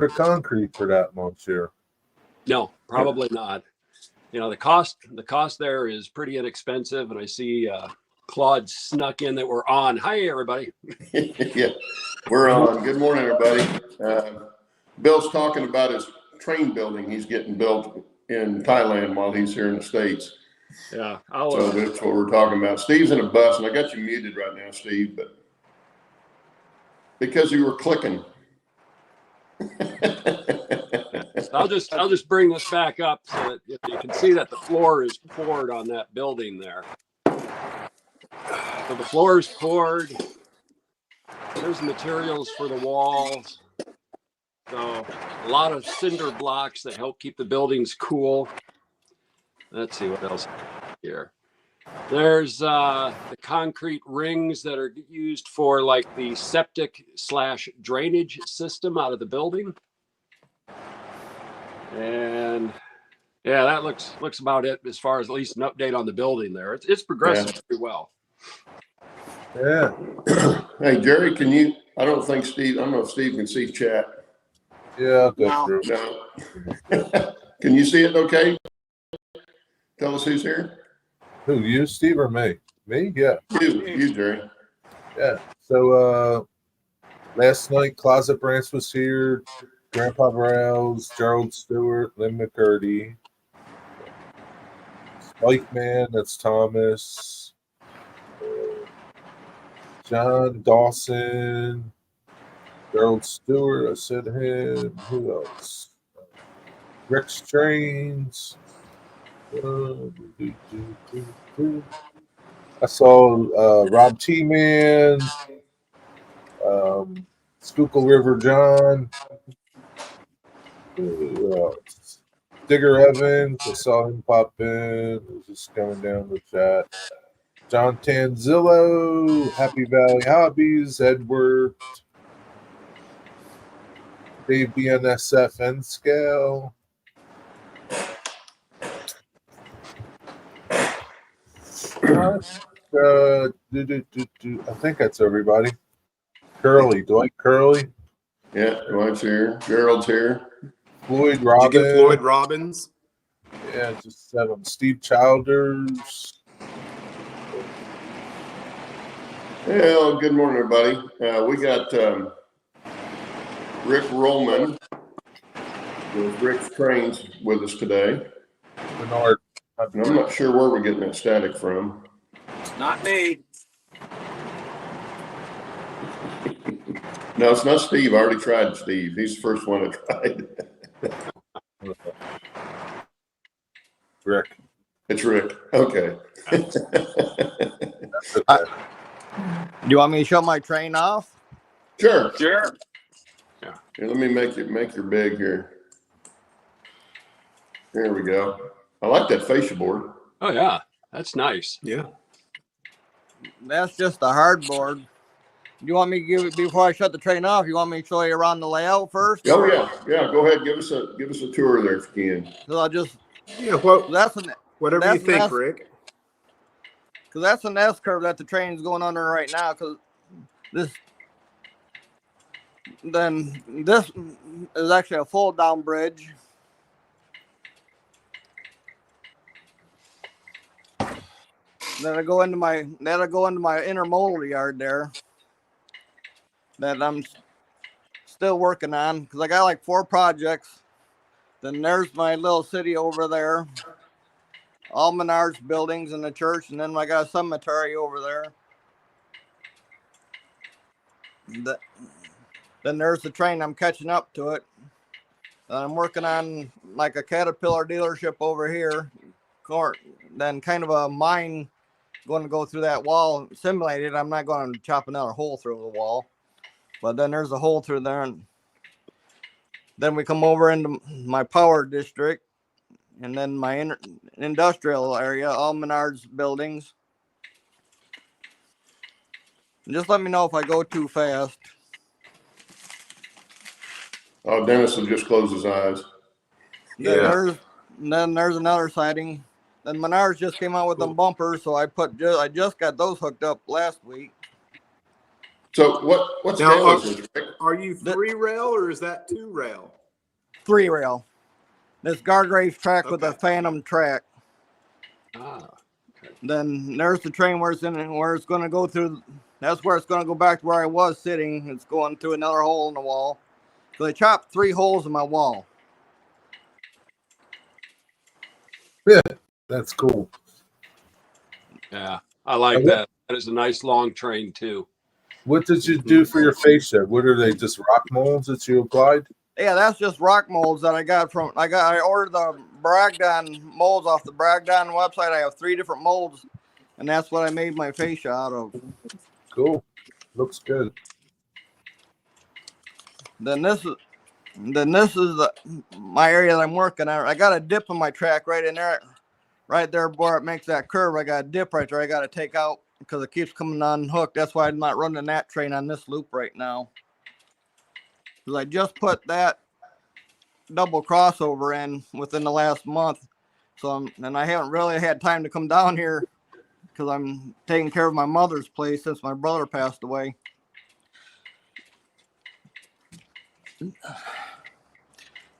the concrete for that, monsieur? No, probably not. You know, the cost there is pretty inexpensive, and I see Claude snuck in that we're on. Hi, everybody. Yeah, we're on. Good morning, everybody. Bill's talking about his train building he's getting built in Thailand while he's here in the States. Yeah. So that's what we're talking about. Steve's in a bus, and I got you muted right now, Steve, but because you were clicking. I'll just bring this back up so that you can see that the floor is poured on that building there. So the floor is poured. There's materials for the walls. So a lot of cinder blocks that help keep the buildings cool. Let's see what else here. There's the concrete rings that are used for like the septic / drainage system out of the building. And yeah, that looks about it as far as at least an update on the building there. It's progressing pretty well. Yeah. Hey, Jerry, can you, I don't know if Steve can see chat. Yeah, I'll go through. No. Can you see it okay? Tell us who's here. Who, you, Steve, or me? Me? Yeah. You, Jerry. Yeah. So last night, Closet Branch was here. Grandpa Browse, Gerald Stewart, Lynn McCurdy, Spike Man, that's Thomas, John Dawson, Gerald Stewart, I said him. Who else? Rick Strains. I saw Rob T-Man, Schuylkill River John. Digger Evans, I saw him pop in. I was just coming down the chat. John Tanzillo, Happy Valley Hobbies, Edward, Dave BNSF N Scale. I think that's everybody. Curly, Dwight Curly. Yeah, Dwight's here. Gerald's here. Floyd Robbins. Did you get Floyd Robbins? Yeah, just 7. Steve Childers. Well, good morning, everybody. We got Rick Rollman with Rick's Trains with us today. Bernard. And I'm not sure where we're getting that static from. Not me. No, it's not Steve. I already tried Steve. He's the first one I tried. Rick. It's Rick. Okay. Do you want me to show my train off? Sure. Yeah. Here, let me make your big here. There we go. I like that fascia board. Oh yeah, that's nice. Yeah. That's just a hardboard. You want me to give it before I shut the train off? You want me to show you around the layout first? Oh yeah. Go ahead. Give us a tour there if you can. So I'll just Well, whatever you think, Rick. Because that's an S curve that the train's going under right now. Because this is actually a fold down bridge. That'll go into my intermodal yard there. That I'm still working on because I got like 4 projects. Then there's my little city over there. All Menards buildings and the church, and then I got a cemetery over there. Then there's the train. I'm catching up to it. I'm working on like a Caterpillar dealership over here. Then kind of a mine going to go through that wall simulated. I'm not going to chop another hole through the wall. But then there's a hole through there. And then we come over into my power district. And then my industrial area, all Menards buildings. And just let me know if I go too fast. Oh, Dennis will just close his eyes. Then there's another siding. Then Menards just came out with them bumpers, so I just got those hooked up last week. So what scale is this, Rick? Are you 3-rail or is that 2-rail? 3-rail. This Gargrave track with a Okay. Phantom track. Ah, Then there's the train where it's going to go through. That's where it's going to go back to where I was sitting. It's going through another hole in the wall. So they chopped 3 holes in my wall. Yeah, that's cool. yeah. I like that. That is a nice long train too. What did you do for your fascia? What are they? Just rock molds that you applied? Yeah, that's just rock molds that I got from. I ordered the Bragdon molds off the Bragdon website. I have 3 different molds, and that's what I made my fascia out of. Cool. Looks good. Then this is my area that I'm working on. I got a dip in my track right in there, right there where it makes that curve. I got a dip right there. I got to take out because it keeps coming unhooked. That's why I'm not running that train on this loop right now. Because I just put that double crossover in within the last month. So and I haven't really had time to come down here because I'm taking care of my mother's place since my brother passed away.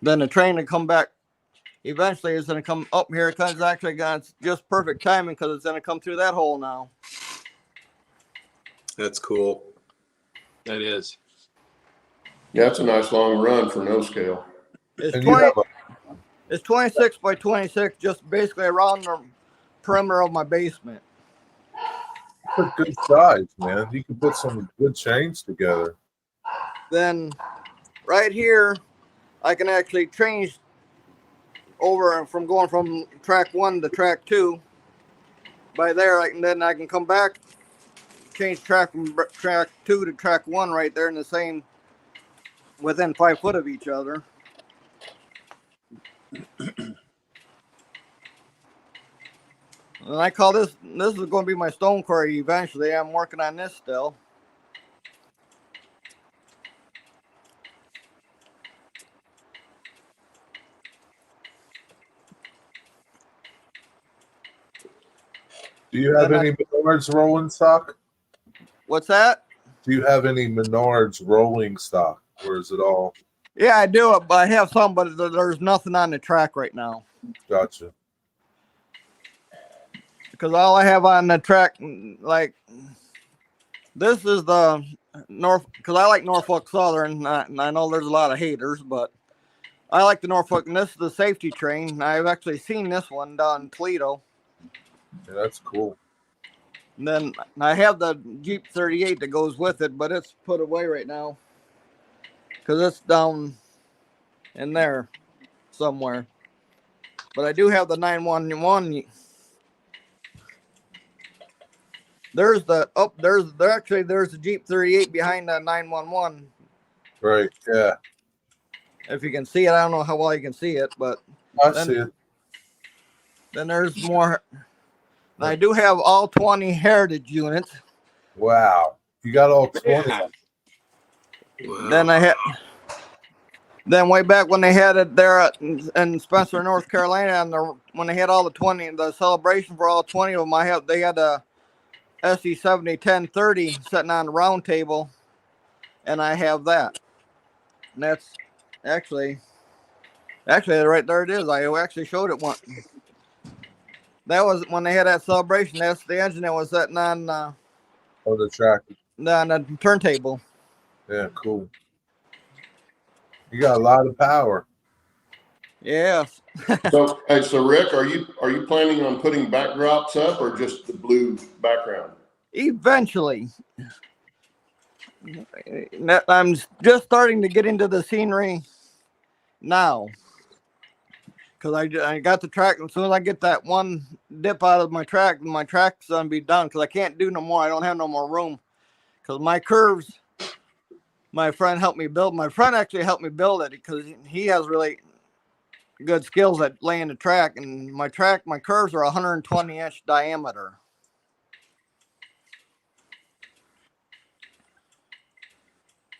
Then the train to come back eventually is going to come up here because it's actually got just perfect timing because it's going to come through that hole now. That's cool. That is. Yeah, it's a nice long run for no scale. It's And you have It's 26 by 26, just basically around the perimeter of my basement. a good size, man. You can put some good chains together. Then right here, I can actually change over from going from track 1 to track 2. By there, then I can come back, change track from track 2 to track 1 right there in the same, within 5 foot of each other. And I call this is going to be my stone quarry eventually. I'm working on this still. Do you have any Menards rolling stock? What's that? Do you have any Menards rolling stock? Or is it all? Yeah, I do. But I have some, but there's nothing on the track right now. Gotcha. Because all I have on the track, like, this is the North, because I like Norfolk Southern, and I know there's a lot of haters, but I like the Norfolk, and this is the safety train. I've actually seen this one down in Toledo. Yeah, that's cool. And then I have the Jeep 38 that goes with it, but it's put away right now because it's down in there somewhere. But I do have the 911. There's the Jeep 38 behind the 911. Right. Yeah. If you can see it, I don't know how well you can see it, but I see it. then there's more. And I do have all 20 heritage units. Wow. You got all 20. Yeah. Wow. Then way back when they had it there in Spencer, North Carolina, and when they had all the celebration for all 20 of them, they had a SE70 1030 sitting on the round table, and I have that. And that's actually right there it is. I actually showed it once. That was when they had that celebration. That's the engine that was sitting on the track. on the turntable. Yeah, cool. You got a lot of power. Yes. So, hey, so Rick, are you planning on putting backdrops up or just the blue background? Eventually. I'm just starting to get into the scenery now. Because I got the track. As soon as I get that one dip out of my track's going to be done. Because I can't do no more. I don't have no more room. Because my curves, my friend helped me build. My friend actually helped me build it because he has really good skills at laying the track. And my curves are 120-inch diameter.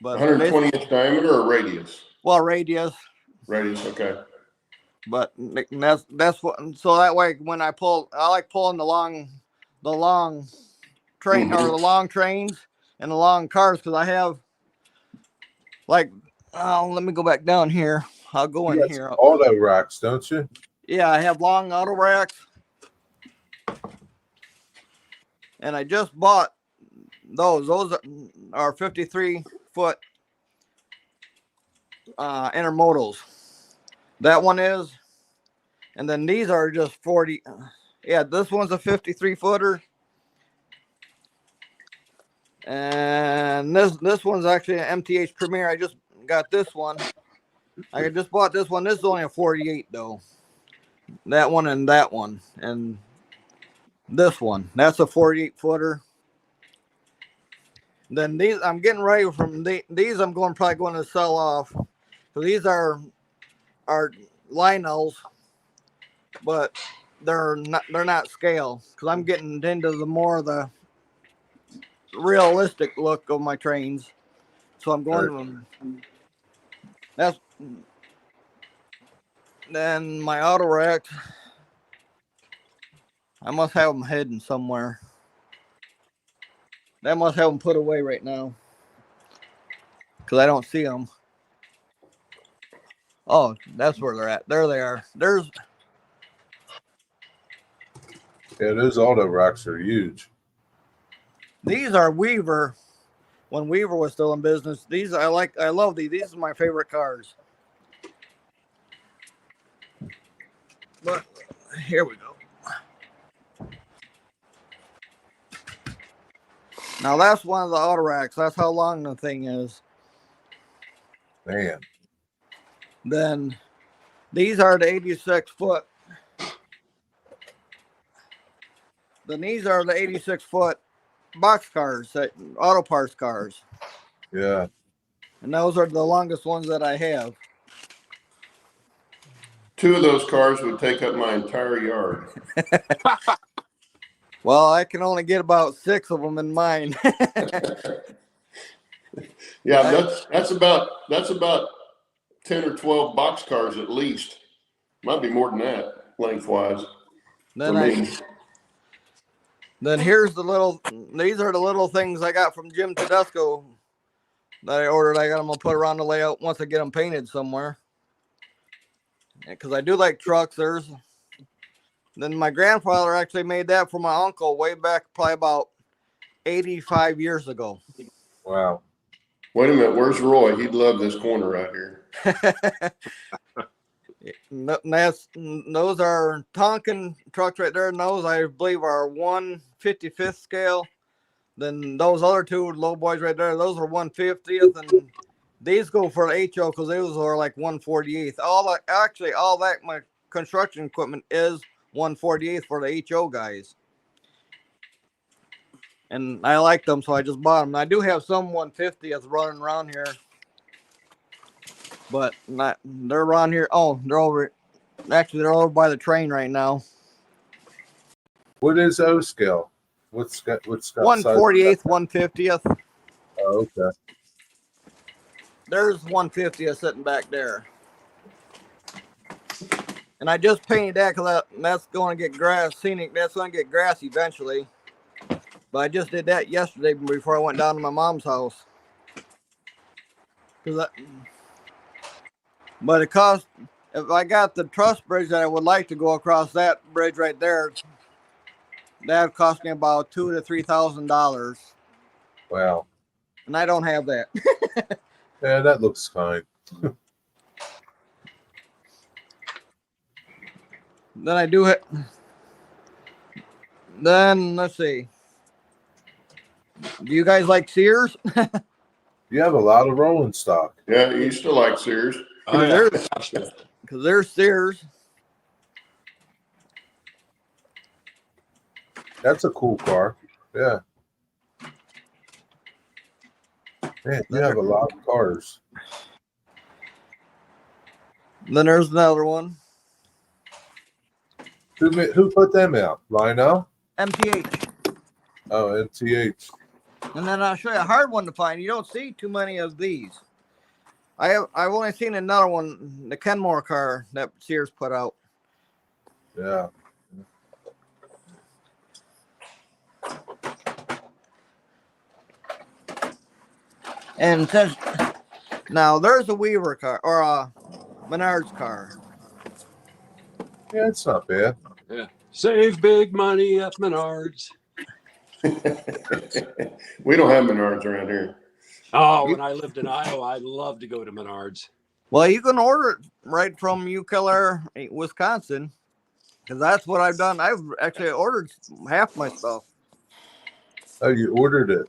But 120-inch diameter or radius? Well, radius. Radius, okay. But that's what. So that way, when I like pulling the long train or the long trains and the long cars because I have Like, oh, let me go back down here. I'll go in You got here. some auto racks, don't you? Yeah, I have long auto racks. And I just bought those. Those are 53-foot intermodals. That one is. And then these are just 40. Yeah, this one's a 53-footer. And this one's actually an MTH Premier. I just got this one. I just bought this one. This is only a 48 though. That one and that one. And this one. That's a 48-footer. Then these I'm getting ready from these I'm probably going to sell off. So these are Lionels, but they're not scale because I'm getting into the more of the realistic look of my trains. So I'm going to that's then my auto racks. I must have them hidden somewhere. That must have them put away right now because I don't see them. Oh, that's where they're at. There they are. Yeah, those auto racks are huge. These are Weaver. When Weaver was still in business, these I love these. These are my favorite cars. But here we go. Now that's one of the auto racks. That's how long the thing is. Man. Then these are the 86-foot. Then these are the 86-foot box cars, auto parts cars. Yeah. And those are the longest ones that I have. 2 of those cars would take up my entire yard. Well, I can only get about 6 of them in mine. Yeah, that's about 10 or 12 box cars at least. Might be more than that lengthwise. Then here's these are the little things I got from Jim Tedesco that I ordered. I'm going to put around the layout once I get them painted somewhere. Because I do like trucks. Then my grandfather actually made that for my uncle way back probably about 85 years ago. Wow. Wait a minute, where's Roy? He'd love this corner right here. Those are Tonkin trucks right there. And those, I believe, are 155th scale. Then those other 2 low boys right there, those are 150th. And these go for the HO because those are like 148th. All that my construction equipment is 148th for the HO guys. And I like them, so I just bought them. I do have some 150th running around here. But they're around here. Oh, they're over. Actually, they're over by the train right now. What is O scale? What's got 148th, 150th. Oh, okay. There's 150th sitting back there. And I just painted that because that's going to get grass, scenic. That's going to get grass eventually. But I just did that yesterday before I went down to my mom's house. But it cost, if I got the truss bridge that I would like to go across that bridge right there, that would cost me about $2,000 to $3,000. Wow. And I don't have that. Yeah, that looks fine. Then I do it. Then let's see. Do you guys like Sears? You have a lot of rolling stock. Yeah, you still like Sears. Because there's Sears. That's a cool car. Yeah. Man, you have a lot of cars. Then there's another one. Who put them out? Lionel? MTH. Oh, MTH. And then I'll show you a hard one to find. You don't see too many of these. I've only seen another one, the Kenmore car that Sears put out. Yeah. And since Now there's a Weaver car or a Menards car. Yeah, it's not bad. Yeah. Save big money at Menards. We don't have Menards around here. Oh, when I lived in Iowa, I'd love to go to Menards. Well, you can order it right from Ukeller, Wisconsin, because that's what I've done. I've actually ordered half my stuff. Oh, you ordered it.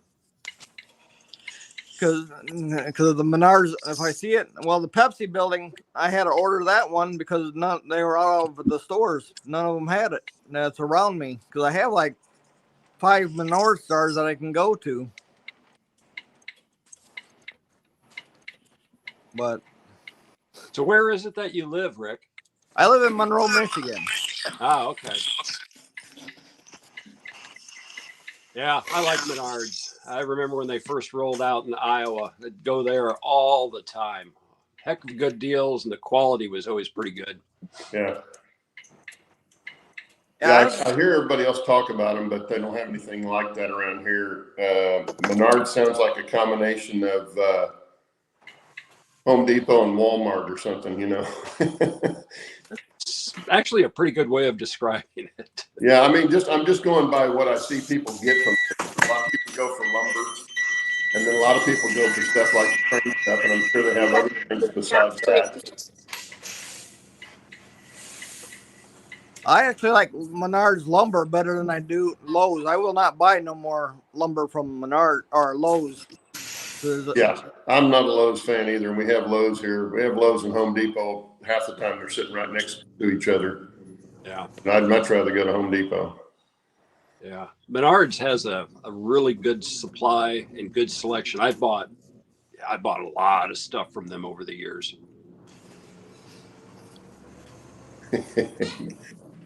Because of the Menards, if I see it, well, the Pepsi building, I had to order that one because they were out of the stores. None of them had it. That's around me because I have like 5 Menards stores that I can go to. But So where is it that you live, Rick? I live in Monroe, Michigan. Ah, okay. Yeah, I like Menards. I remember when they first rolled out in Iowa, I'd go there all the time. Heck of good deals, and the quality was always pretty good. Yeah. Yeah, Yeah, I hear everybody else talk about them, but they don't have anything like that around here. Menards sounds like a combination of Home Depot and Walmart or something, you know. It's actually a pretty good way of describing it. Yeah, I mean, I'm just going by what I see people get from it. A lot of people go for lumber, and then a lot of people go for stuff like train stuff, and I'm sure they have other things besides that. I actually like Menards lumber better than I do Lowe's. I will not buy no more lumber from Menards or Lowe's. Yeah, I'm not a Lowe's fan either, and we have Lowe's here. We have Lowe's and Home Depot. Half the time they're sitting right next to each other. Yeah. And I'd much rather go to Home Depot. Yeah. Menards has a really good supply and good selection. I bought a lot of stuff from them over the years.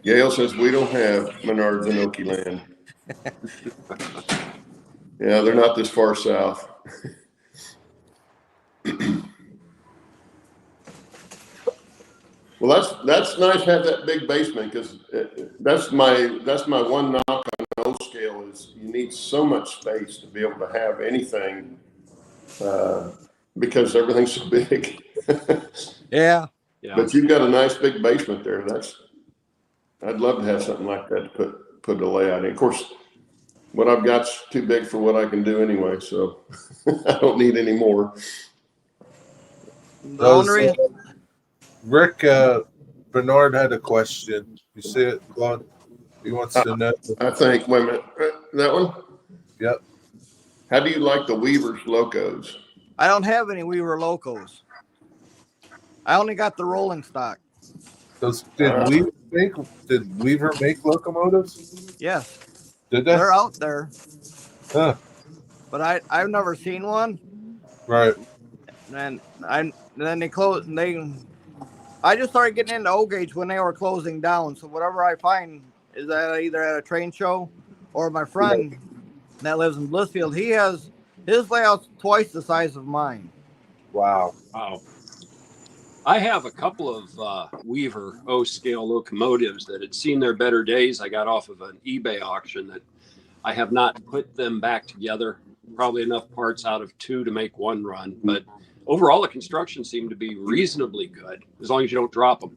Gail says we don't have Menards in Okie land. Yeah, they're not this far south. Well, that's nice to have that big basement because that's my one knock on no scale is you need so much space to be able to have anything because everything's so big. Yeah. Yeah. But you've got a nice big basement there. I'd love to have something like that to put a layout in. Of course, what I've got's too big for what I can do anyway, so I don't need any more. The only reason, Rick Bernard had a question. You see it, Claude? He wants to know. I think, wait a minute, that one? Yep. How do you like the Weaver's locos? I don't have any Weaver locos. I only got the rolling stock. Did Weaver make locomotives? Yes. Did they? They're out there. Huh. But I've never seen one. Right. And then they closed. I just started getting into O-Gauge when they were closing down. So whatever I find is that either at a train show or my friend that lives in Blissfield, he has his layout's twice the size of mine. Wow. Wow. I have a couple of Weaver O-scale locomotives that had seen their better days. I got off of an eBay auction that I have not put them back together. Probably enough parts out of 2 to make 1 run. But overall, the construction seemed to be reasonably good as long as you don't drop them,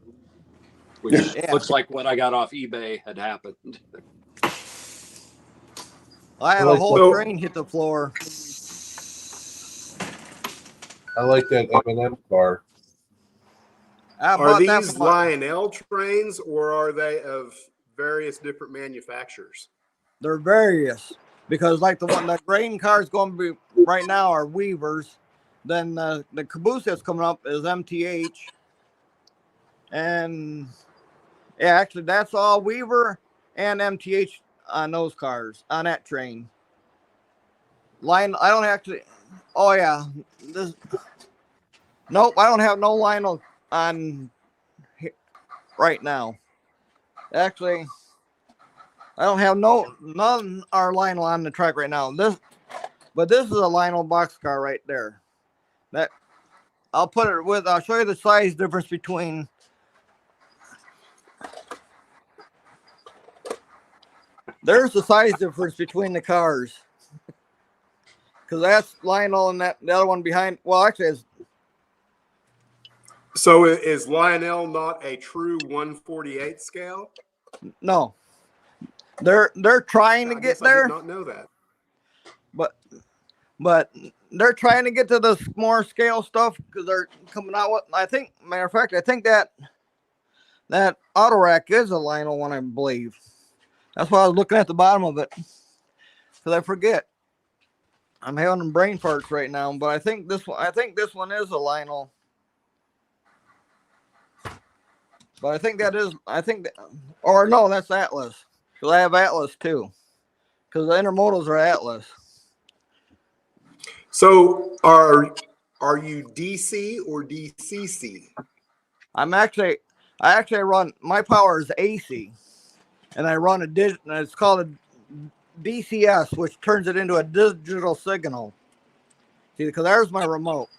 which looks like what I got off eBay had happened. I had a whole train hit the floor. I like that M&M car. Are these Lionel trains or are they of various different manufacturers? They're various because like the grain cars going to be right now are Weavers. Then the caboose that's coming up is MTH. And yeah, actually that's all Weaver and MTH on those cars, on that train. I don't actually, oh yeah. Nope, I don't have no Lionel on right now. Actually, I don't have none are Lionel on the track right now. But this is a Lionel BoxCar right there. That I'll show you the size difference between. There's the size difference between the cars. Because that's Lionel and the other one behind. Well, actually, So is Lionel not a true 1/48 scale? No, they're trying to I get guess I there, did not know that. but they're trying to get to the more scale stuff because they're coming out with. I think, matter of fact, I think that auto rack is a Lionel one, I believe. That's why I was looking at the bottom of it because I forget. I'm having brain farts right now, but I think this one is a Lionel. But or no, that's Atlas. Because I have Atlas too. Because the intermodals are Atlas. So are you DC or DCC? I actually run, my power is AC. And I run it's called a DCS, which turns it into a digital signal. See, because there's my remote.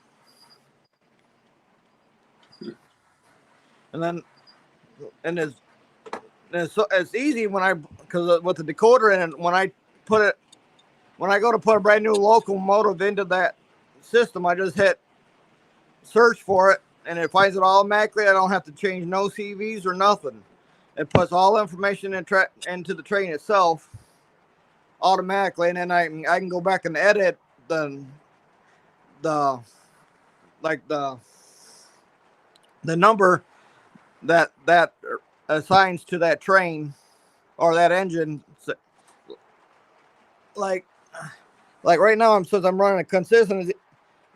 And it's easy because with the decoder in it, when I go to put a brand new locomotive into that system, I just hit search for it and it finds it automatically. I don't have to change no CVs or nothing. It puts all information into the train itself automatically, and then I can go back and edit the number that assigns to that train or that engine. Like right now, since I'm running a consistent,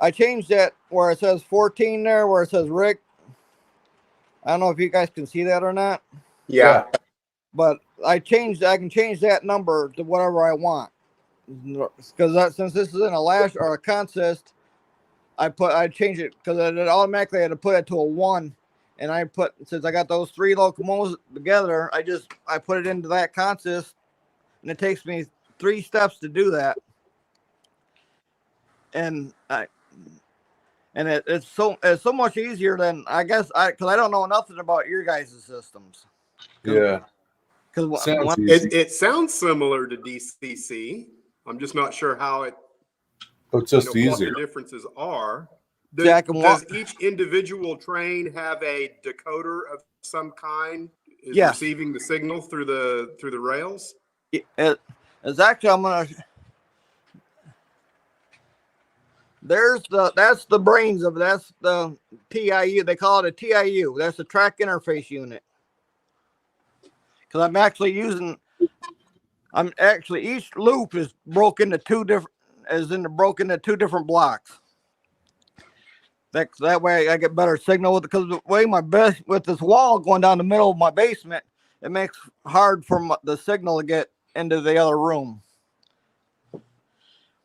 I changed that where it says 14 there, where it says Rick. I don't know if you guys can see that or not. Yeah. But I can change that number to whatever I want. Because since this is in a lash or a consist, I change it because it automatically had to put it to a 1. And since I got those 3 locomotives together, I put it into that consist, and it takes me 3 steps to do that. And it's so much easier than because I don't know nothing about your guys' systems. Yeah. Because it sounds similar to DCC. I'm just not sure how it's just what easier. the differences are. Does each individual train have a decoder of some kind? Is Yes. receiving the signal through the rails? It's actually that's the brains of it. That's the TIU. They call it a TIU. That's the track interface unit. Because each loop is broken into two different blocks. That way I get better signal because the way with this wall going down the middle of my basement, it makes hard for the signal to get into the other room.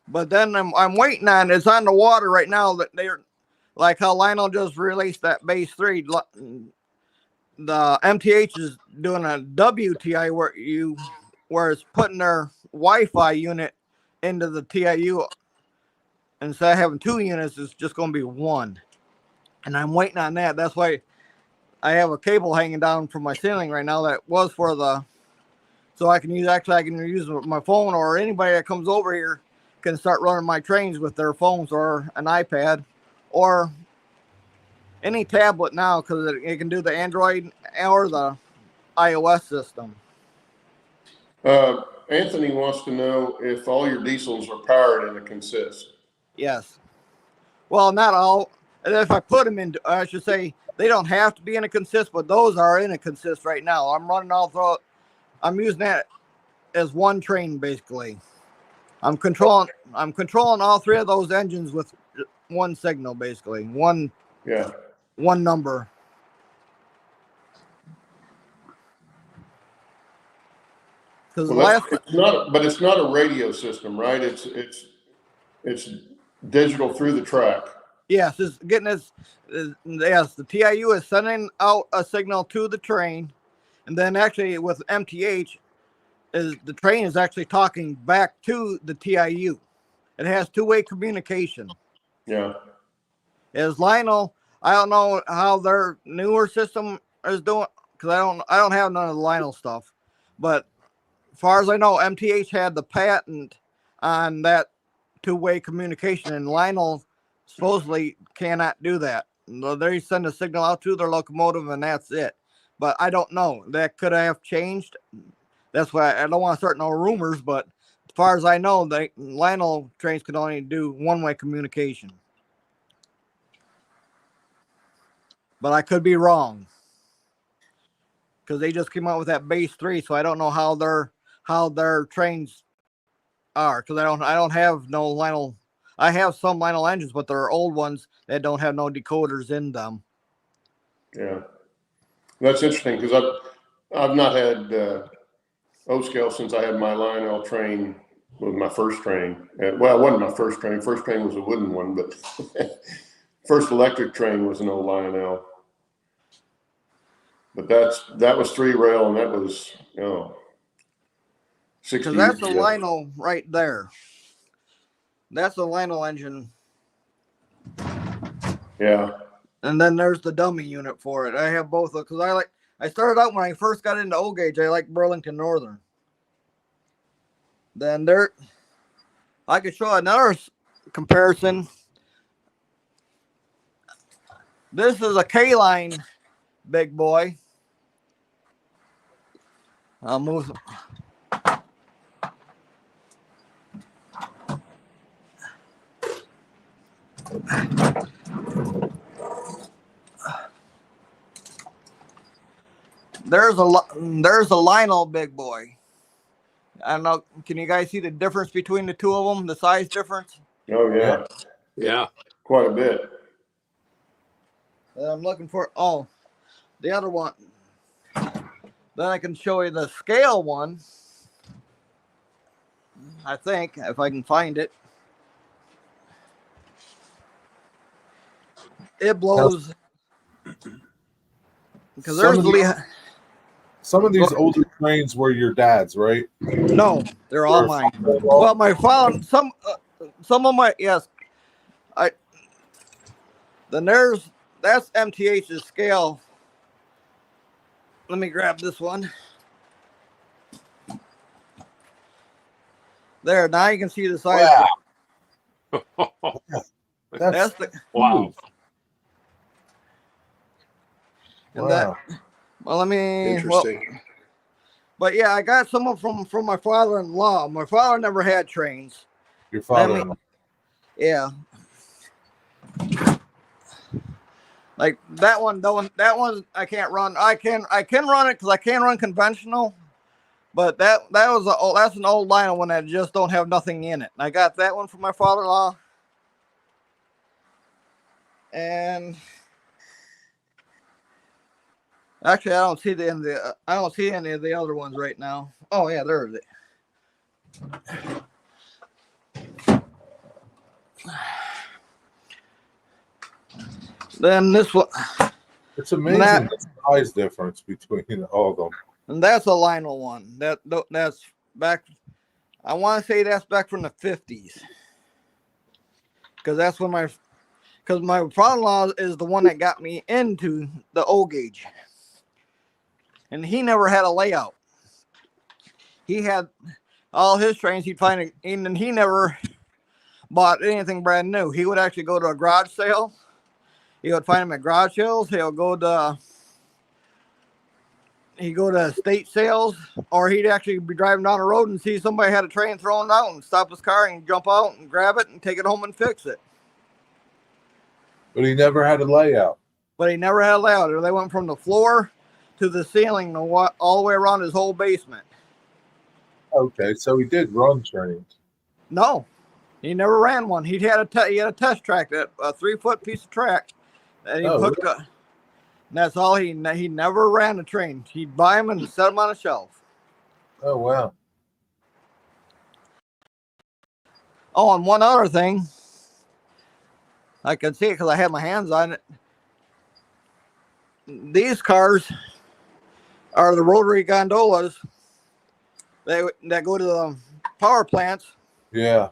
But then I'm waiting on it's on the water right now that they're like how Lionel just released that base 3. The MTH is doing a WTI where it's putting their Wi-Fi unit into the TIU. Instead of having 2 units, it's just going to be 1. And I'm waiting on that. That's why I have a cable hanging down from my ceiling right now that was so I can use my phone, or anybody that comes over here can start running my trains with their phones or an iPad or any tablet now because it can do the Android or the iOS system. Anthony wants to know if all your diesels are powered in a consist. Yes. Well, not all. And if I put them into, I should say, they don't have to be in a consist, but those are in a consist right now. I'm running all through. I'm using that as one train basically. I'm controlling all 3 of those engines with one signal basically. One number. Well, it's not a radio system, right? It's digital through the track. Yes, it's getting this. Yes, the TIU is sending out a signal to the train, and then actually with MTH, the train is actually talking back to the TIU. It has 2-way communication. Yeah. As Lionel, I don't know how their newer system is doing because I don't have none of the Lionel stuff, but as far as I know, MTH had the patent on that 2-way communication, and Lionel supposedly cannot do that. They send a signal out to their locomotive, and that's it. But I don't know. That could have changed. That's why I don't want to start no rumors. But as far as I know, the Lionel trains can only do one-way communication. But I could be wrong, because they just came out with that base 3, so I don't know how their trains are, because I don't have no Lionel. I have some Lionel engines, but they're old ones that don't have no decoders in them. Yeah, that's interesting, because I've not had O-scale since I had my Lionel train with my first train. Well, it wasn't my first train. First train was a wooden one, but first electric train was an old Lionel. But that was 3-rail, and that was 60 Because that's years a ago. Lionel right there. That's a Lionel engine. Yeah. And then there's the dummy unit for it. I have both, because I started out when I first got into O-gauge, I liked Burlington Northern. Then I could show another comparison. This is a K-line big boy. I'll move. There's a Lionel big boy. I don't know. Can you guys see the difference between the two of them? The size difference? Oh, yeah. Yeah. Quite a bit. I'm looking for. Oh, the other one. Then I can show you the scale one. I think, if I can find it. It blows. Because some of these older trains were your dad's, right? No, they're all mine. Well, my father, some of my, yes. Then that's MTH's scale. Let me grab this one. There, now you can see the size. Wow. That's the Wow. And wow. well, let me. Interesting. But yeah, I got some of them from my father-in-law. My father never had trains. Your father. Yeah. Like that one I can't run. I can run it because I can run conventional, but that's an old Lionel one that just don't have nothing in it. And I got that one from my father-in-law, and actually I don't see any of the other ones right now. Oh yeah, there it is. Then this one. It's amazing the size difference between all of them. And that's a Lionel one. That's back. I want to say that's back from the 50s. Because that's when my father-in-law is the one that got me into the O-gauge. And he never had a layout. He had all his trains. He'd find it, and he never bought anything brand new. He would actually go to a garage sale. He would find them at garage sales. He'd go to estate sales, or he'd actually be driving down the road and see somebody had a train thrown out and stop his car and jump out and grab it and take it home and fix it. But he never had a layout. They went from the floor to the ceiling all the way around his whole basement. Okay, so he did run trains. No, he never ran one. He had a test track, a 3-foot piece of track that he hooked up. And that's all. He never ran a train. He'd buy them and set them on a shelf. Oh wow. Oh, and one other thing, I can see it because I had my hands on it. These cars are the rotary gondolas that go to the power plants. Yeah.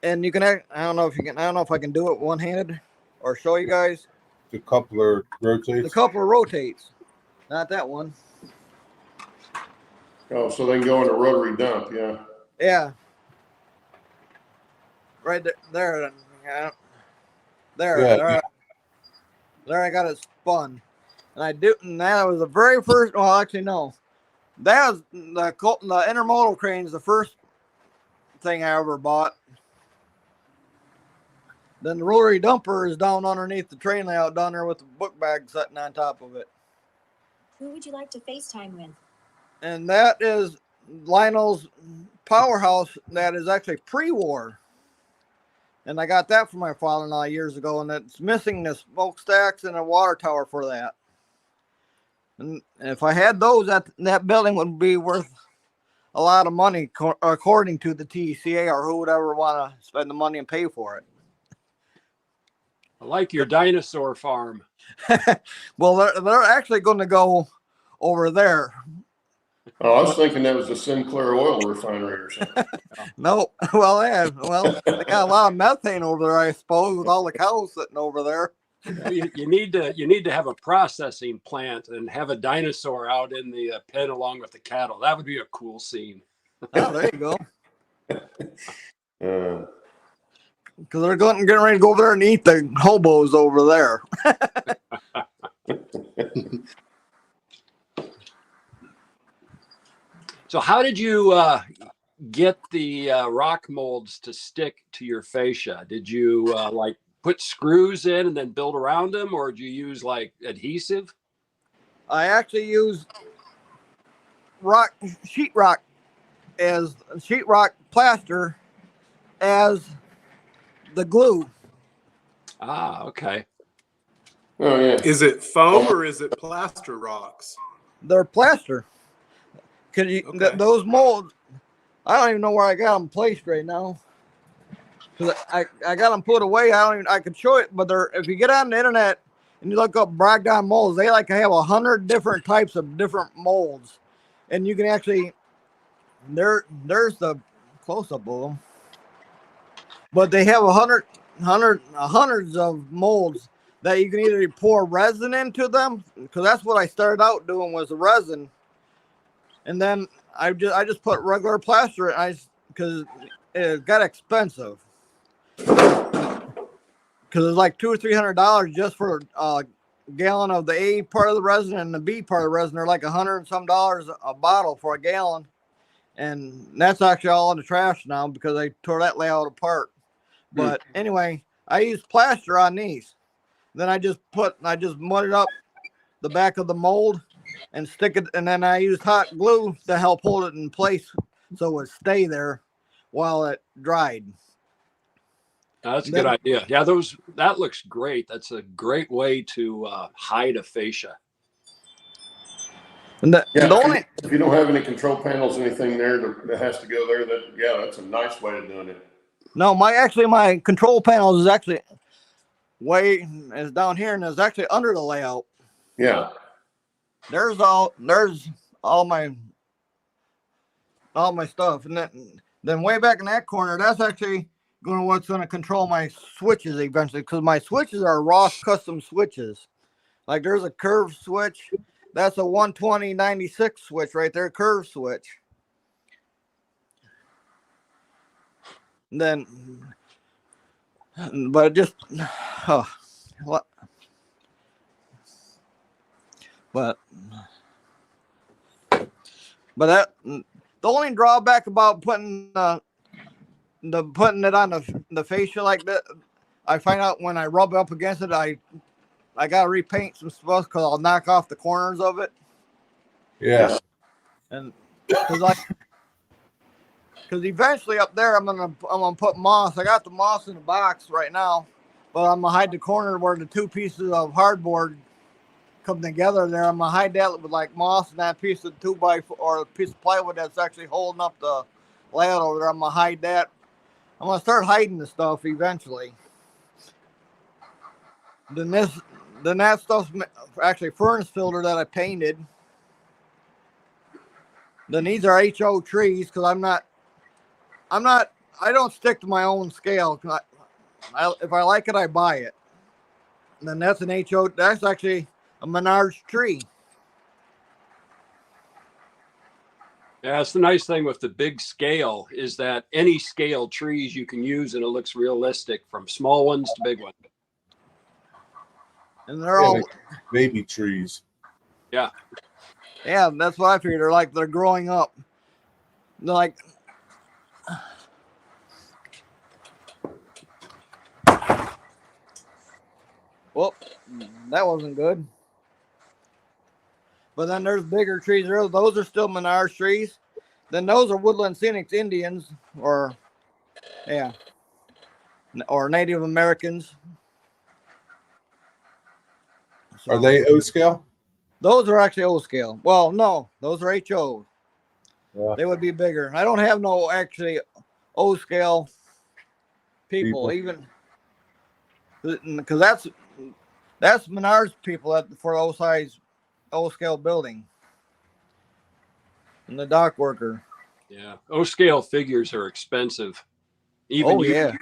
And you can. I don't know if I can do it one-handed or show you guys. The coupler rotates. The coupler rotates, not that one. Oh, so they can go in a rotary dump, yeah. Yeah. Right there. Yeah. There. Yeah. There. There I got it spun. And that was the very first, well, actually, no. That was the intermodal cranes, the first thing I ever bought. Then the rotary dumper is down underneath the train layout down there with the book bag sitting on top of it. Who would you like to FaceTime with? And that is Lionel's powerhouse that is actually pre-war. And I got that from my father-in-law years ago, and it's missing the smokestacks and a water tower for that. And if I had those, that building would be worth a lot of money, according to the TCA, or who would ever want to spend the money and pay for it. I like your dinosaur farm. Well, they're actually going to go over there. Oh, I was thinking that was a Sinclair oil refinery or something. No, well, they got a lot of methane over there, I suppose, with all the cows sitting over there. You need to have a processing plant and have a dinosaur out in the pen along with the cattle. That would be a cool scene. Oh, there you go. Because they're getting ready to go over there and eat the hobos over there. So how did you get the rock molds to stick to your fascia? Did you like put screws in and then build around them, or did you use like adhesive? I actually used sheetrock plaster as the glue. Ah, okay. Oh yeah. Is it foam or is it plaster rocks? They're plaster. Okay. Those molds, I don't even know where I got them placed right now. Because I got them put away. I could show it, but if you get on the internet and you look up Bragdon molds, they like have 100 different types of different molds. And you can actually, there's the close-up of them. But they have hundreds of molds that you can either pour resin into them, because that's what I started out doing was the resin. And then I just put regular plaster in, because it got expensive. Because it's like $200 or $300 just for a gallon of the A part of the resin, and the B part of the resin. They're like $100 and some a bottle for a gallon. And that's actually all in the trash now because I tore that layout apart. But anyway, I used plaster on these. Then I just mudded up the back of the mold and stick it, and then I used hot glue to help hold it in place so it would stay there while it dried. That's a good idea. Yeah, that looks great. That's a great way to hide a fascia. And if you don't have any control panels, anything there that has to go there, that's a nice way of doing it. No, my control panels is actually is down here, and it's actually under the layout. Yeah. There's all my stuff, and then way back in that corner, that's actually what's going to control my switches eventually, because my switches are Ross custom switches. Like there's a curve switch, that's a 120/96 switch right there, curve switch. And then, but just what? But that the only drawback about putting putting it on the fascia like that, I find out when I rub up against it, I gotta repaint some stuff because I'll knock off the corners of it. Yeah. And because eventually up there I'm gonna put moss. I got the moss in the box right now, but I'm gonna hide the corner where the two pieces of hardboard come together there. I'm gonna hide that with like moss, and that piece of 2x4 or a piece of plywood that's actually holding up the layout over there. I'm gonna hide that. I'm gonna start hiding the stuff eventually. Then that stuff's actually furnace filter that I painted. Then these are HO trees because I don't stick to my own scale. If I like it, I buy it. And then that's an HO. That's actually a Menard's tree. Yeah, it's the nice thing with the big scale is that any scale trees you can use and it looks realistic from small ones to big ones. and they're all like baby trees. Yeah. yeah. That's what I figured. They're like they're growing up. They're like. Well, that wasn't good. But then there's bigger trees. Those are still Menards trees. Then those are Woodland Scenics Indians, or yeah, or Native Americans. So, Are they O scale? those are actually O scale. Well, no, those are HO. Yeah. They would be bigger. I don't have no actually O scale people. Even because that's Menards people for O size O scale building. And the dock worker. Yeah. O scale figures are expensive. Even yeah.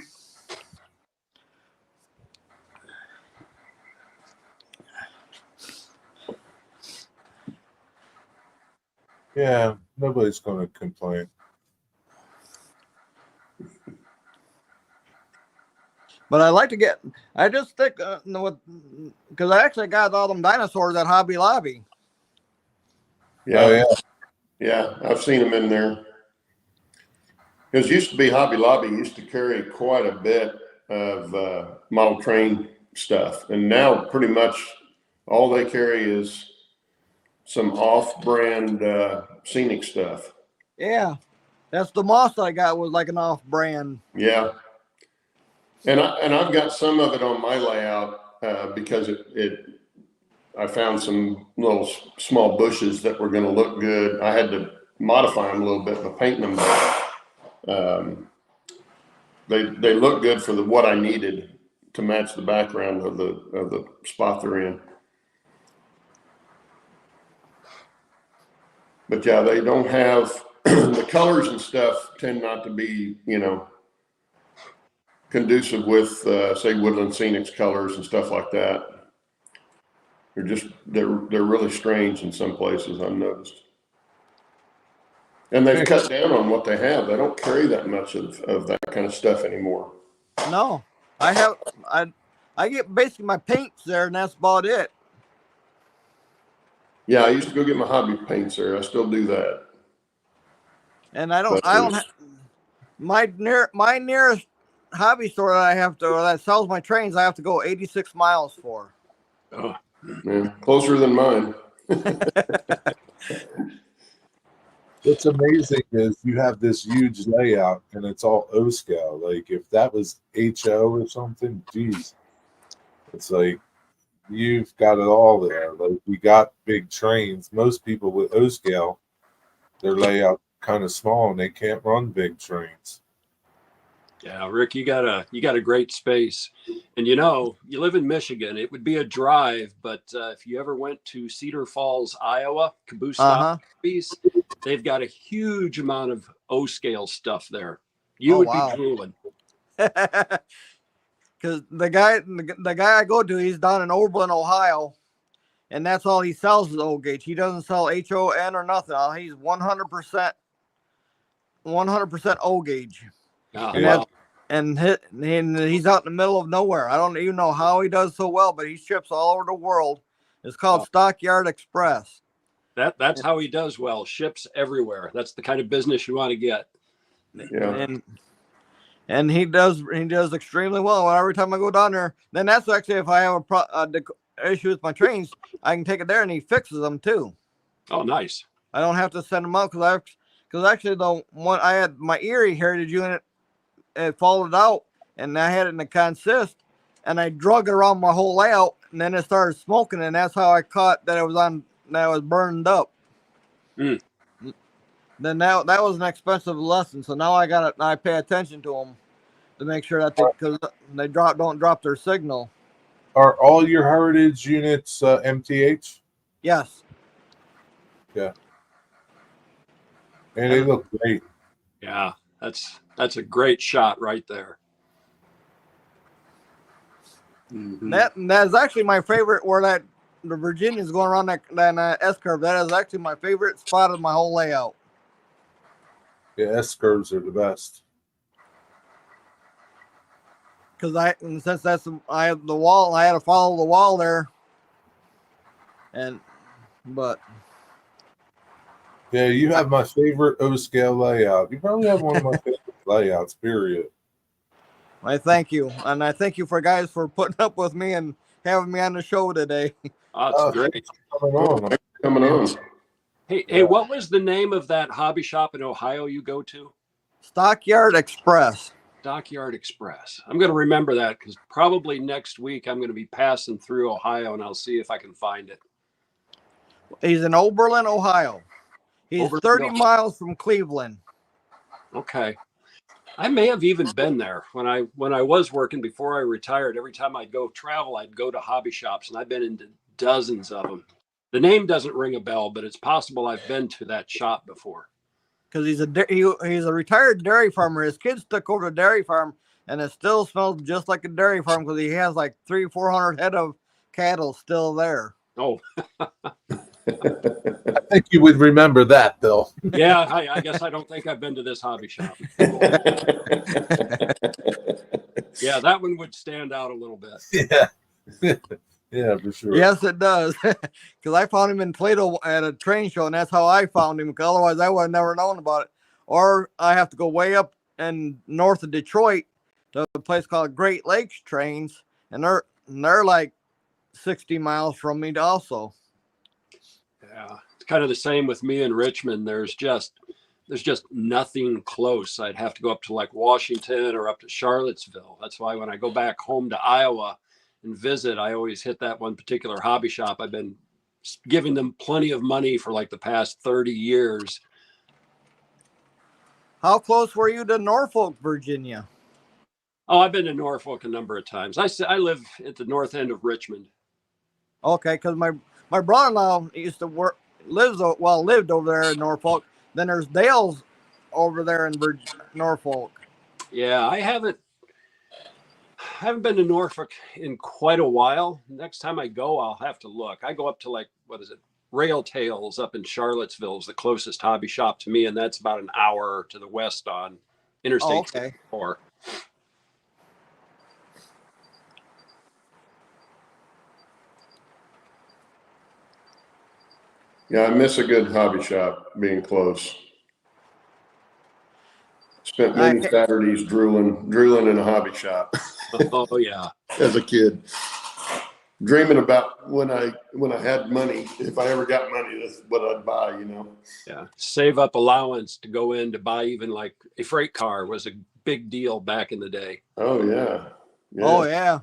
Yeah, nobody's going to complain. But I like to get. I just stick with because I actually got all them dinosaurs at Hobby Lobby. Yeah, Oh, yeah. yeah, I've seen them in there. Because used to be Hobby Lobby used to carry quite a bit of model train stuff, and now pretty much all they carry is some off-brand scenic stuff. Yeah, that's the moss I got was like an off-brand. Yeah, and I've got some of it on my layout because I found some little small bushes that were going to look good. I had to modify them a little bit by painting them. They look good for what I needed to match the background of the spot they're in. But yeah, they don't have the colors and stuff tend not to be, conducive with say Woodland Scenics colors and stuff like that. They're really strange in some places, I've noticed. And they've cut down on what they have. They don't carry that much of that kind of stuff anymore. No, I get basically my paints there, and that's about it. Yeah, I used to go get my hobby paints there. I still do that. And I don't my nearest hobby store that I have to or that sells my trains. I have to go 86 miles for. Oh. Yeah, closer than mine. What's amazing is you have this huge layout and it's all O scale. Like if that was HO or something, geez, it's like you've got it all there. Like we got big trains. Most people with O scale, their layout kind of small and they can't run big trains. Yeah, Rick, you got a great space, and you live in Michigan. It would be a drive, but if you ever went to Cedar Falls, Iowa, Caboose Stop, they've got a huge amount of O scale stuff there. You would be drooling. Because the guy I go to, he's down in Oberlin, Ohio, and that's all he sells is O gauge. He doesn't sell HON or nothing. He's 100% O gauge. Oh, and he's out in the middle of nowhere. I don't even know how he does so well, but he ships all over the world. It's called Stockyard Express. That's how he does well. Ships everywhere. That's the kind of business you want to get. Yeah. And he does extremely well. Every time I go down there, then that's actually if I have a issue with my trains, I can take it there and he fixes them too. Oh, nice. I don't have to send them out because actually the one I had my Erie Heritage unit, it followed out and I had it in the consist and I drug it around my whole layout and then it started smoking and that's how I caught that it was burned up. Mm. Then that was an expensive lesson. So now I pay attention to them to make sure that because they don't drop their signal. Are all your Heritage units MTH? Yes. Yeah. And they look great. Yeah, that's a great shot right there. Mm-hmm. That is actually my favorite where the Virginia's going around that S curve. That is actually my favorite spot of my whole layout. Yeah, S curves are the best. Because since I have the wall, I had to follow the wall there But Yeah, you have my favorite O scale layout. You probably have one of my favorite layouts, period. I thank you. And I thank you for guys for putting up with me and having me on the show today. Oh, it's great. Coming on. Coming on. Hey, what was the name of that hobby shop in Ohio you go to? Stockyard Express. Dockyard Express. I'm going to remember that because probably next week I'm going to be passing through Ohio and I'll see if I can find it. He's in Oberlin, Ohio. He's Oberlin, 30 Ohio. miles from Cleveland. Okay. I may have even been there when I was working before I retired. Every time I'd go travel, I'd go to hobby shops, and I've been into dozens of them. The name doesn't ring a bell, but it's possible I've been to that shop before. Because he's a retired dairy farmer. His kids took over the dairy farm, and it still smells just like a dairy farm because he has like 300-400 head of cattle still there. Oh, I think you would remember that, Bill. yeah. I guess I don't think I've been to this hobby shop. Yeah, that one would stand out a little bit. Yeah. Yeah, for sure. Yes, it does. Because I found him in Plato at a train show, and that's how I found him. Because otherwise, I would have never known about it. Or I have to go way up and north of Detroit to a place called Great Lakes Trains, and they're like 60 miles from me also. Yeah, it's kind of the same with me in Richmond. There's just nothing close. I'd have to go up to like Washington or up to Charlottesville. That's why when I go back home to Iowa and visit, I always hit that one particular hobby shop. I've been giving them plenty of money for like the past 30 years. How close were you to Norfolk, Virginia? Oh, I've been to Norfolk a number of times. I live at the north end of Richmond. Okay, because my brother-in-law used to lived over there in Norfolk. Then there's Dale's over there in Norfolk. Yeah, I haven't been to Norfolk in quite a while. Next time I go, I'll have to look. I go up to like, what is it? Rail Tails up in Charlottesville is the closest hobby shop to me, and that's about an hour to the west on Interstate 64. Yeah, I miss a good hobby shop being close. Spent many Saturdays drooling in a hobby shop. Oh yeah, as a kid, dreaming about when I had money. If I ever got money, that's what I'd buy. Yeah, save up allowance to go in to buy even like a freight car was a big deal back in the day. Oh yeah. Oh yeah.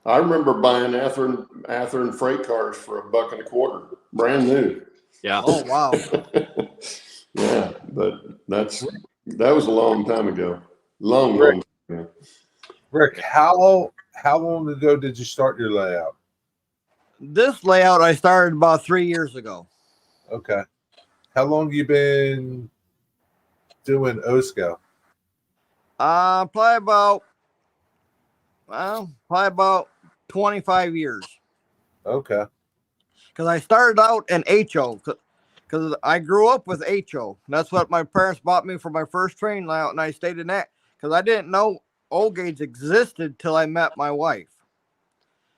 I remember buying Athearn freight cars for $1.25, brand new. Yeah. Oh wow. Yeah, but that was a long time ago. Long time ago. Rick, how long ago did you start your layout? This layout I started about 3 years ago. Okay. How long you been doing OSCO? Probably about 25 years. Okay. Because I started out in HO. Because I grew up with HO. That's what my parents bought me for my first train layout, and I stayed in that. Because I didn't know O-gauge existed till I met my wife.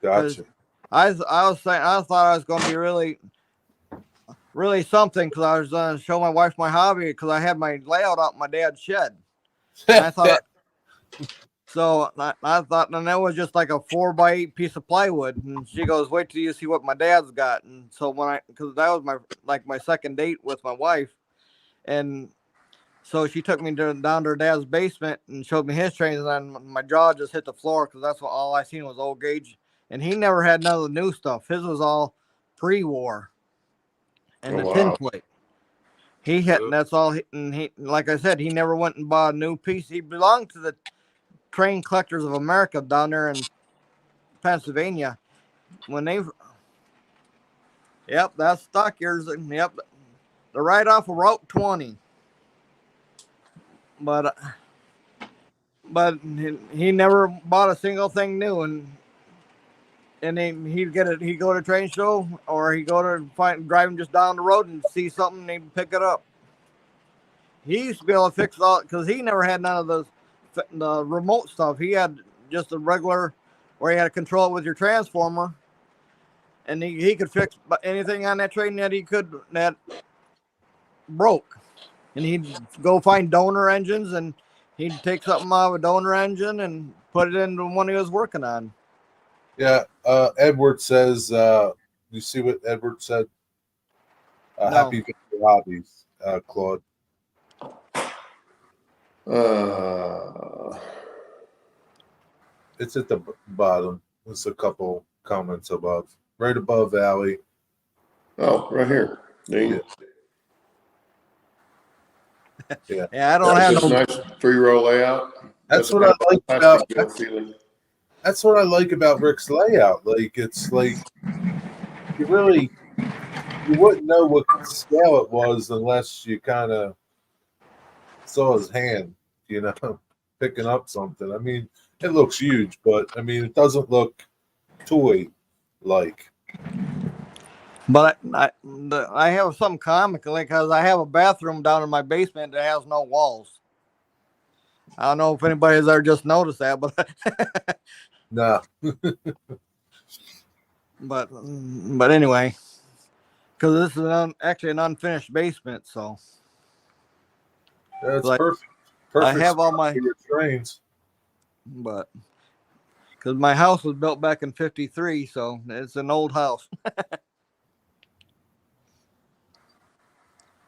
Gotcha. I thought I was going to be really, really something because I was going to show my wife my hobby because I had my layout out in my dad's shed. And I thought, I thought, and that was just like a 4x8 piece of plywood. And she goes, "Wait till you see what my dad's got." And so because that was my second date with my wife, and so she took me down to her dad's basement and showed me his trains, and then my jaw just hit the floor because that's all I seen was O-gauge. And he never had none of the new stuff. His was all pre-war and the tin plate. He had, and that's all. And he, like I said, he never went and bought a new piece. He belonged to the Train Collectors of America down there in Pennsylvania. Yep, that's Stockyards. Yep, they're right off of Route 20. But he never bought a single thing new, and he'd go to a train show, or he'd go to drive him just down the road and see something and he'd pick it up. He used to be able to fix all because he never had none of the remote stuff. He had just a regular where you had to control it with your transformer. and he could fix anything on that train that broke. And he'd go find donor engines, and he'd take something out of a donor engine and put it into one he was working on. Yeah. Edward says, you see what Edward said? No. Happy Victor Hobbies, Claude. It's at the bottom. There's a couple comments above. Right above Allie. Oh, right here. Yeah. Yeah. Yeah, I don't have That's a no. nice 3-row layout. That's Doesn't what I have like a about plastic feeling. that's what I like about Rick's layout. Like it's like you wouldn't know what scale it was unless you kind of saw his hand, picking up something. I mean, it looks huge, but I mean, it doesn't look toy like. But I have some comical because I have a bathroom down in my basement that has no walls. I don't know if anybody's ever just noticed that, but Nah. but anyway, because this is actually an unfinished basement, so That's like, perfect. Perfect. I have all spot my for your trains. but because my house was built back in '53, so it's an old house.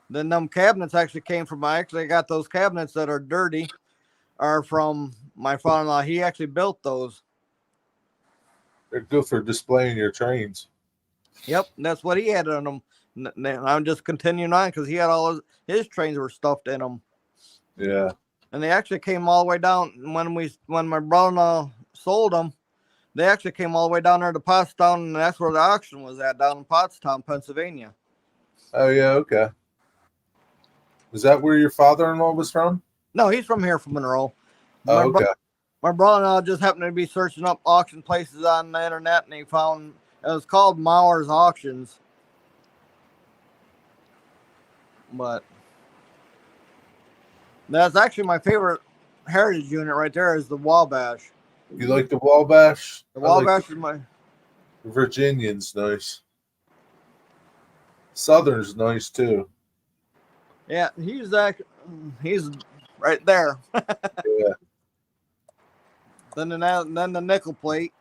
Then them cabinets actually came from. I actually got those cabinets that are dirty, are from my father-in-law. He actually built those. They're good for displaying your trains. Yep, that's what he had on them. I'm just continuing on because he had all his trains were stuffed in them. Yeah. And they actually came all the way down when my brother-in-law sold them. They actually came all the way down there to Pottstown, and that's where the auction was at, down in Pottstown, Pennsylvania. Oh yeah. Okay. Is that where your father-in-law was from? No, he's from here, from Monroe. Oh, okay. My brother-in-law just happened to be searching up auction places on the internet, and he found it was called Mauer's Auctions. But that's actually my favorite heritage unit right there is the Wabash. You like the Wabash? The Wabash is my Virginian's nice. Southern's nice too. yeah. He's right there. Yeah. Then the nickel plate.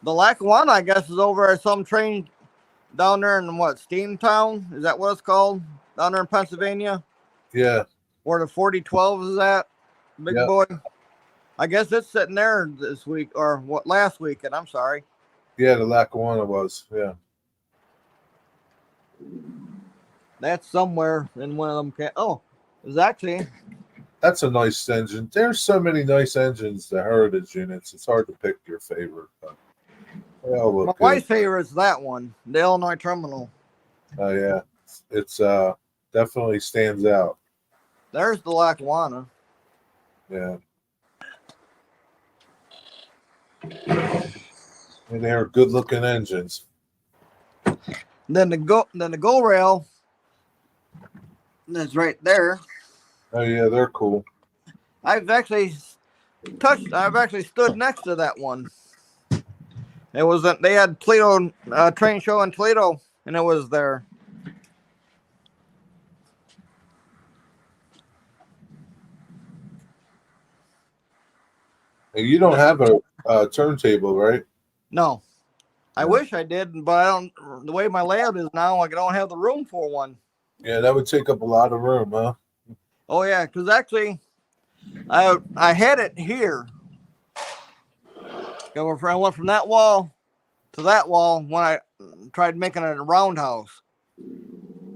The Lackawanna, I guess, is over at some train down there in Steamtown? Is that what it's called? Down there in Pennsylvania? Yeah. Where the 4012 is at? Big Yep. boy. I guess it's sitting there this week or last weekend. I'm sorry. Yeah, the Lackawanna was. Yeah. That's somewhere in one of them. Oh, it's actually. That's a nice engine. There's so many nice engines, the heritage units. It's hard to pick your favorite. But they all look My good. wife's favorite is that one, the Illinois Terminal. Oh yeah, it's definitely stands out. There's the Lackawanna. Yeah. And they're good-looking engines. Then the go rail. That's right there. Oh yeah, they're cool. I've actually stood next to that one. It was they had Toledo train show in Toledo, and it was there. And you don't have a turntable, right? No, I wish I did, but I don't. The way my layout is now, I don't have the room for one. Yeah, that would take up a lot of room, huh? Oh yeah, because actually, I had it here. I went from that wall to that wall when I tried making it a roundhouse,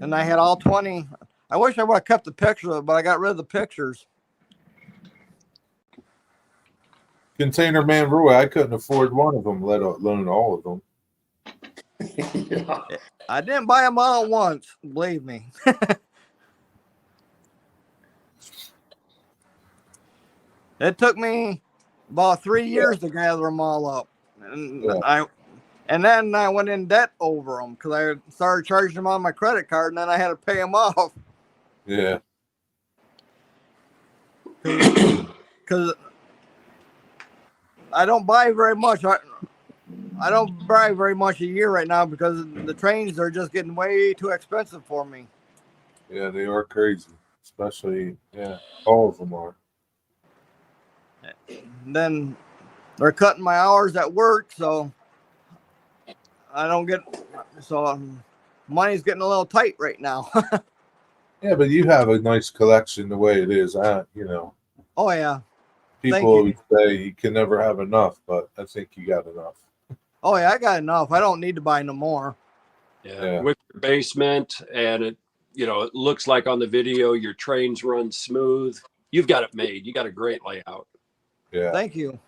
and I had all 20. I wish I would have kept the pictures of it, but I got rid of the pictures. Container Man Roy, I couldn't afford one of them, let alone all of them. Yeah. I didn't buy them all at once, believe me. It took me about 3 years to gather them all up, and then I went in debt over them because I started charging them on my credit card, and then I had to pay them off. Yeah. Because I don't buy very much. I don't buy very much a year right now because the trains are just getting way too expensive for me. Yeah, they are crazy, especially all of them are. Then they're cutting my hours at work, so I don't get money's getting a little tight right now. Yeah, but you have a nice collection the way it is. Oh yeah, People thank you. always say you can never have enough, but I think you got enough. Oh yeah, I got enough. I don't need to buy no more. Yeah. With your basement, and it looks like on the video your trains run smooth. You've got it made. You got a great layout. Yeah. Thank you.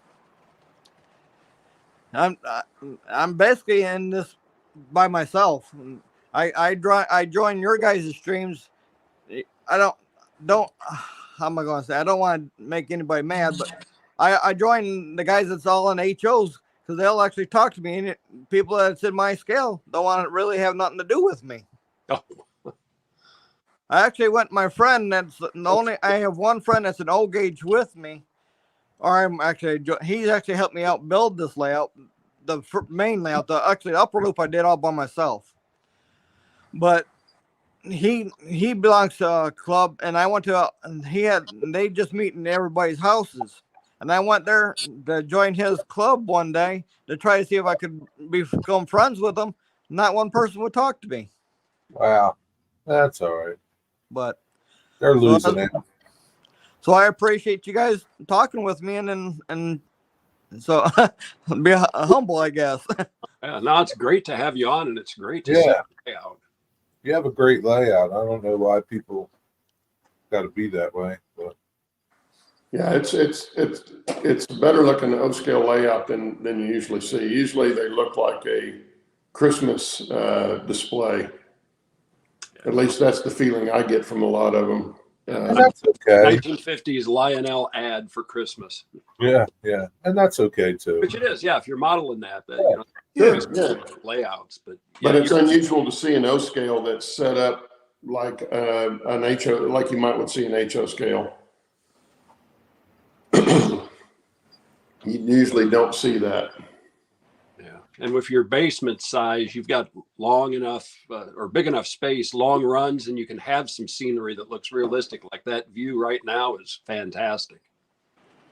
I'm basically in this by myself. I join your guys' streams. I don't how am I going to say? I don't want to make anybody mad, but I join the guys that's all in HOs because they'll actually talk to me, and people that's in my scale don't want to really have nothing to do with me. Oh. I actually went my friend I have one friend that's an O gauge with me, or he's actually helped me out build this layout, the main layout. The upper loop I did all by myself, but he belongs to a club, and I went to they just meet in everybody's houses, and I went there to join his club one day to try to see if I could become friends with him. Not one person would talk to me. Wow, that's all right. But they're losing it. So I appreciate you guys talking with me, and so be humble, I guess. Yeah, no, it's great to have you on, and it's great to see the layout. You have a great layout. I don't know why people got to be that way, but yeah, it's a better looking O scale layout than you usually see. Usually they look like a Christmas display. At least that's the feeling I get from a lot of them. that's okay. 1950s Lionel ad for Christmas. Yeah, and that's okay too. Which it is, yeah. If you're modeling that, layouts, but it's unusual to see an O scale that's set up like an HO, like you might would see an HO scale. You usually don't see that. Yeah, and with your basement size, you've got long enough or big enough space, long runs, and you can have some scenery that looks realistic. Like that view right now is fantastic.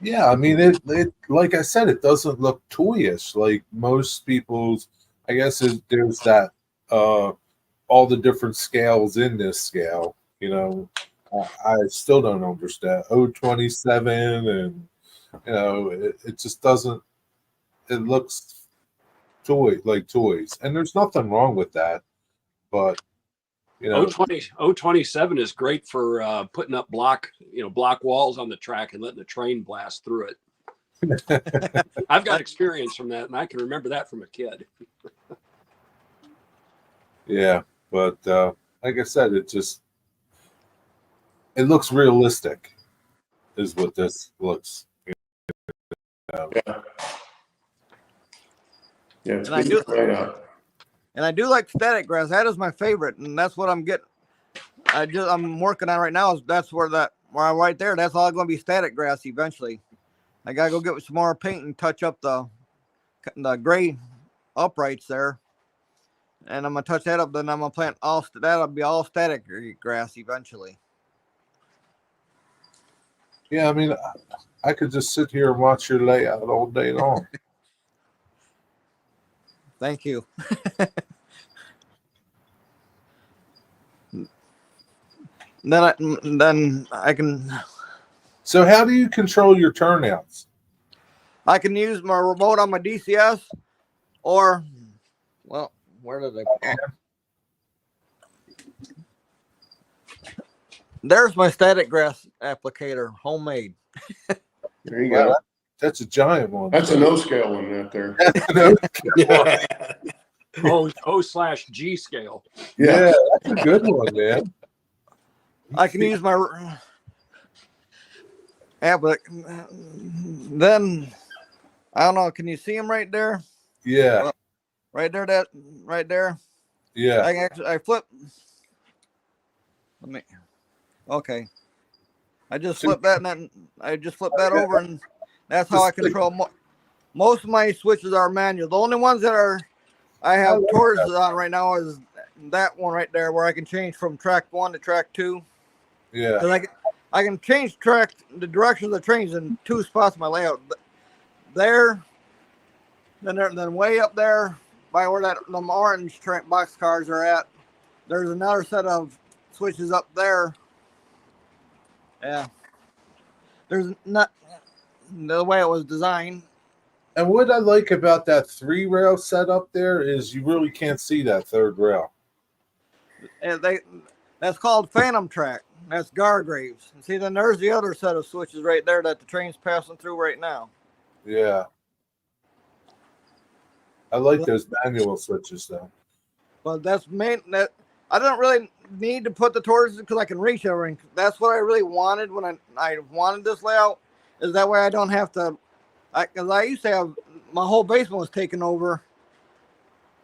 Yeah, I mean it like I said, it doesn't look toyish like most people's. I guess there's that all the different scales in this scale. I still don't understand 027, and it just doesn't. It looks like toys, and there's nothing wrong with that, but 027 is great for putting up block walls on the track and letting the train blast through it. I've got experience from that, and I can remember that from a kid. Yeah, but like I said, it looks realistic, is what this looks. Yeah, it's and I do like static grass. That is my favorite, and that's what I'm getting. I'm working on right now. That's where I'm right there. That's all going to be static grass eventually. I gotta go get some more paint and touch up the gray uprights there, and I'm gonna touch that up. Then I'm gonna plant that'll be all static grass eventually. Yeah, I mean, I could just sit here and watch your layout all day long. Thank you. Then I can. So how do you control your turnouts? I can use my remote on my DCS, or, well, where did I? There's my static grass applicator, homemade. There you go. That's a giant one. That's a no scale one right there. O/G scale. Yeah, that's a good one, man. I can use my but then I don't know. Can you see him right there? Yeah. Right there. Right there. Yeah. I flip. Okay. I just flip that, and then I just flip that over, and that's how I control Most of my switches are manual. The only ones that I have like torques on right now is that one right there, where I can change from track 1 to track 2. Yeah. Because I can change the direction of the trains in 2 spots in my layout. There, then way up there by where them orange box cars are at, there's another set of switches up there. Yeah. There's not the way it was designed. And what I like about that 3-rail setup there is you really can't see that 3rd rail. And that's called phantom track. That's Gargraves. And see, then there's the other set of switches right there that the train's passing through right now. Yeah. I like those manual switches though. But that's that I don't really need to put the torches because I can reach everything. That's what I really wanted when I wanted this layout, is that way I don't have to. Because I used to have my whole basement was taken over.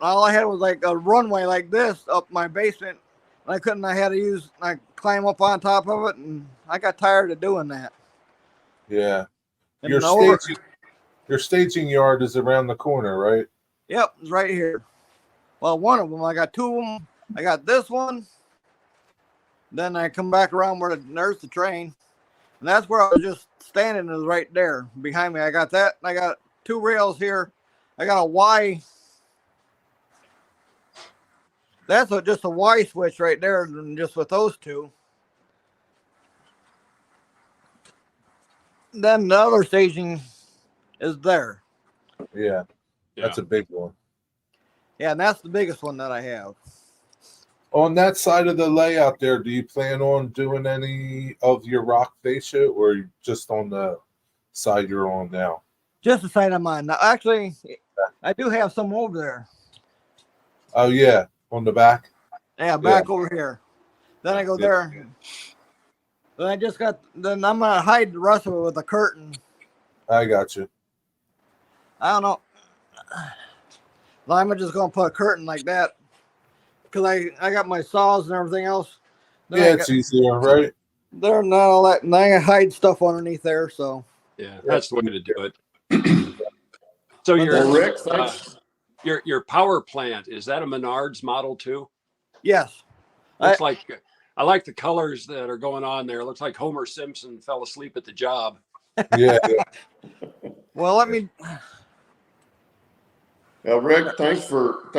All I had was like a runway like this up my basement. And I had to climb up on top of it, and I got tired of doing that. Yeah. And Your staging yard is around the corner, right? Yep, it's right here. Well, one of them. I got 2 of them. I got this one. Then I come back around where there's the train. And that's where I was just standing, is right there behind me. I got that. And I got 2 rails here. I got a Y. That's just a Y switch right there, and just with those 2. Then the other staging is there. Yeah. That's a big one. Yeah, and that's the biggest one that I have. On that side of the layout there, do you plan on doing any of your rock fascia, or just on the side you're on now? Just the side I'm on. Now, actually, I do have some over there. Oh, yeah. On the back? Yeah, back over here. Then I go there. Then I'm going to hide the rest of it with a curtain. I got you. I don't know. I'm just going to put a curtain like that. Because I got my saws and everything else. Then it's easier, right? They're not all that. And I hide stuff underneath there, so. Yeah, that's the way to do it. So Rick, thanks. Your power plant, is that a Menards model too? Yes. I like the colors that are going on there. It looks like Homer Simpson fell asleep at the job. Yeah. Well, let me. Rick, thanks for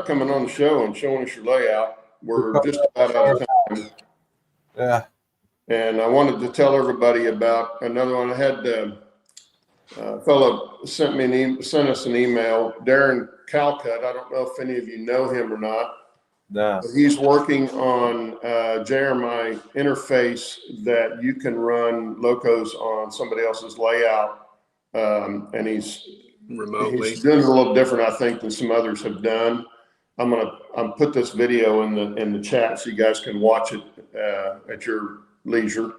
coming on the show and showing us your layout. We're just about out of time. Yeah. And I wanted to tell everybody about another one. I had a fellow sent us an email, Darren Calcutt. I don't know if any of you know him or not. No. But he's working on JRMI interface that you can run locos on somebody else's layout, and he's remotely. He's doing it a little different, I think, than some others have done. I'm put this video in the chat so you guys can watch it at your leisure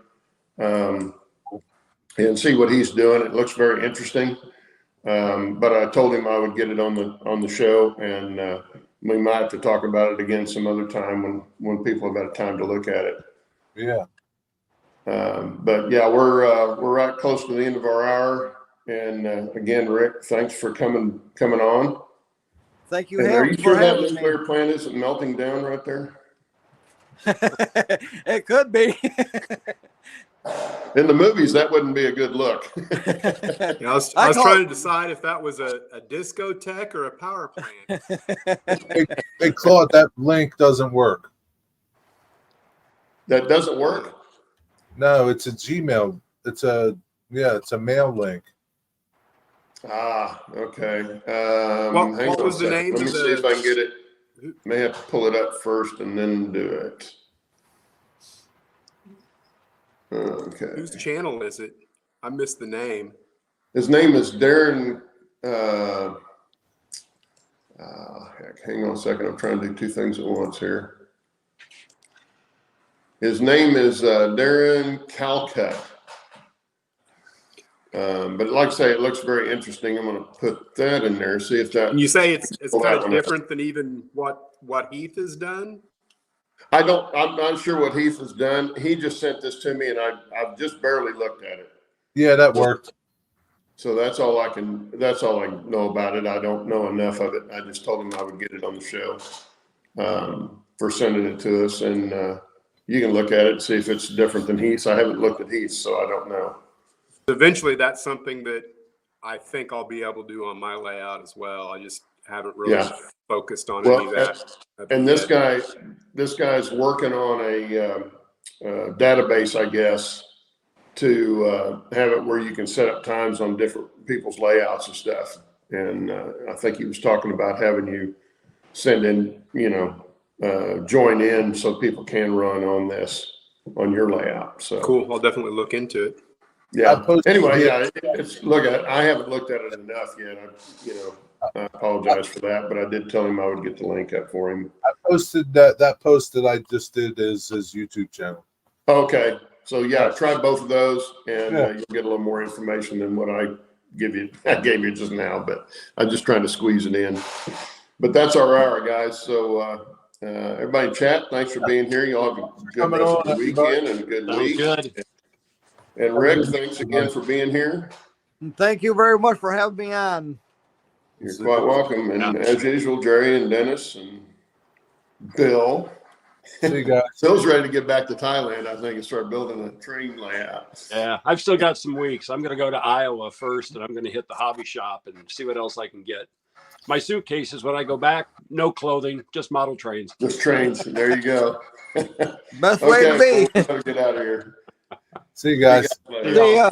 and see what he's doing. It looks very interesting. But I told him I would get it on the show, and we might have to talk about it again some other time when people have had time to look at it. Yeah. But yeah, we're right close to the end of our hour. And again, Rick, thanks for coming on. Thank you. Are you sure that nuclear plant isn't melting down right there? It could be. In the movies, that wouldn't be a good look. I was trying to decide if that was a discotheque or a power plant. Hey, Claude, that link doesn't work. That doesn't work? No, it's a Gmail. It's a mail link. Ah, okay. What was the name? Let me see if I can get it. May have to pull it up first and then do it. Okay. Whose channel is it? I missed the name. His name is Darren. Heck, hang on a second. I'm trying to do 2 things at once here. His name is Darren Calcutt. But like I say, it looks very interesting. I'm going to put that in there. See if that. And you say it's kind of different than even what Heath has done. I'm not sure what Heath has done. He just sent this to me, and I've just barely looked at it. Yeah, that worked. So that's all I know about it. I don't know enough of it. I just told him I would get it on the show for sending it to us. And you can look at it and see if it's different than Heath's. I haven't looked at Heath's, so I don't know. Eventually, that's something that I think I'll be able to do on my layout as well. I just haven't really focused on any of that. And this guy's working on a database, I guess, to have it where you can set up times on different people's layouts and stuff. And I think he was talking about having you send in, join in so people can run on your layout. So cool. I'll definitely look into it. Yeah. Anyway, I haven't looked at it enough yet. I apologize for that, but I did tell him I would get the link up for him. I posted that post that I just did is his YouTube channel. Okay. So try both of those and you'll get a little more information than what I gave you just now, but I'm just trying to squeeze it in. But that's our hour, guys. So everybody in chat, thanks for being here. Y'all have a good rest of the weekend and a good week. Good. And Rick, thanks again for being here. Thank you very much for having me on. You're quite welcome. And as usual, Jerry and Dennis and Bill. See you guys. Bill's ready to get back to Thailand, I think, and start building a train layout. Yeah, I've still got some weeks. I'm going to go to Iowa first, and I'm going to hit the hobby shop and see what else I can get. My suitcases, when I go back, no clothing, just model trains. Just trains. There you go. Best way to be. Get out of here. See you guys. See you guys later. See ya.